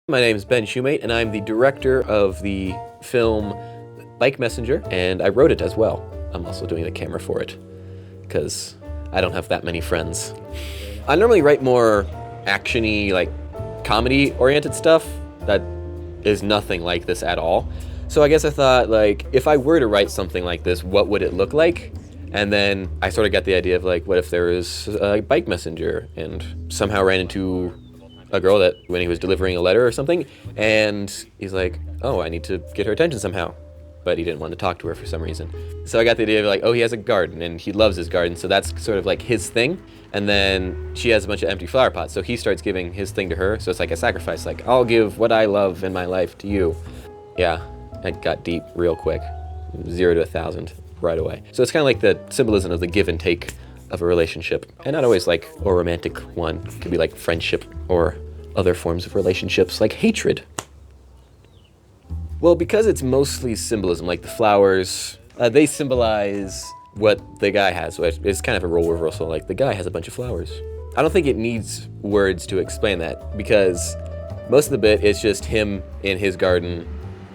My name is Ben Shoemate, and I'm the director of the film Bike Messenger, and I wrote it as well. I'm also doing the camera for it, because I don't have that many friends. I normally write more action-y, like, comedy-oriented stuff that is nothing like this at all. So I guess I thought, like, if I were to write something like this, what would it look like? And then I sort of got the idea of, like, what if there was a bike messenger, and somehow ran into a girl that when he was delivering a letter or something, and he's like, oh, I need to get her attention somehow. But he didn't want to talk to her for some reason. So I got the idea of like, oh, he has a garden and he loves his garden, so that's sort of like his thing. And then she has a bunch of empty flower pots, so he starts giving his thing to her, so it's like a sacrifice, like, I'll give what I love in my life to you. Yeah, it got deep real quick. 0 to 1,000 right away. So it's kind of like the symbolism of the give and take of a relationship, and not always like a romantic one. It could be like friendship or other forms of relationships like hatred. Well, because it's mostly symbolism, like the flowers, they symbolize what the guy has, which is kind of a role reversal, like the guy has a bunch of flowers. I don't think it needs words to explain that, because most of the bit is just him in his garden,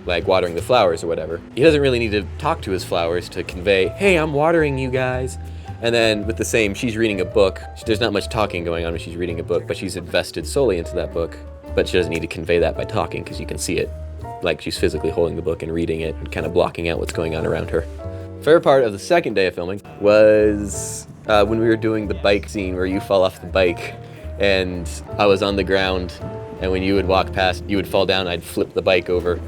like watering the flowers or whatever. He doesn't really need to talk to his flowers to convey, hey, I'm watering you guys. And then with the same, she's reading a book. There's not much talking going on when she's reading a book, but she's invested solely into that book. But she doesn't need to convey that by talking, because you can see it. Like she's physically holding the book and reading it and kind of blocking out what's going on around her. Favorite part of the second day of filming was when we were doing the bike scene where you fall off the bike and I was on the ground, and when you would walk past, you would fall down, I'd flip the bike over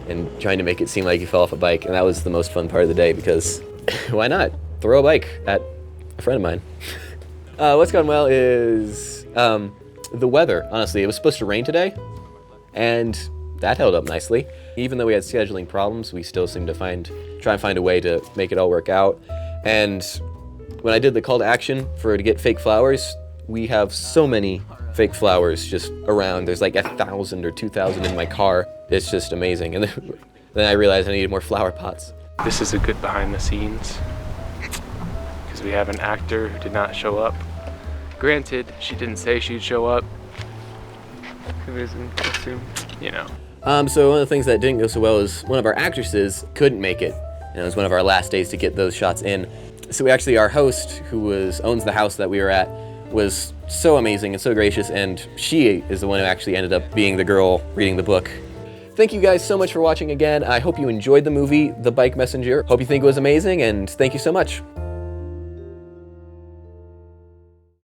and trying to make it seem like you fell off a bike. And that was the most fun part of the day, because why not? Throw a bike at a friend of mine. What's gone well is the weather. Honestly, it was supposed to rain today, and that held up nicely. Even though we had scheduling problems, we still seemed to try and find a way to make it all work out. And when I did the call to action to get fake flowers, we have so many fake flowers just around. There's like 1,000 or 2,000 in my car. It's just amazing. And then I realized I needed more flower pots. This is a good behind the scenes, because we have an actor who did not show up. Granted, she didn't say she'd show up. Who is in costume? You know. So one of the things that didn't go so well is one of our actresses couldn't make it, and it was one of our last days to get those shots in. So our host, who owns the house that we were at, was so amazing and so gracious, and she is the one who actually ended up being the girl reading the book. Thank you guys so much for watching again. I hope you enjoyed the movie, The Bike Messenger. Hope you think it was amazing, and thank you so much.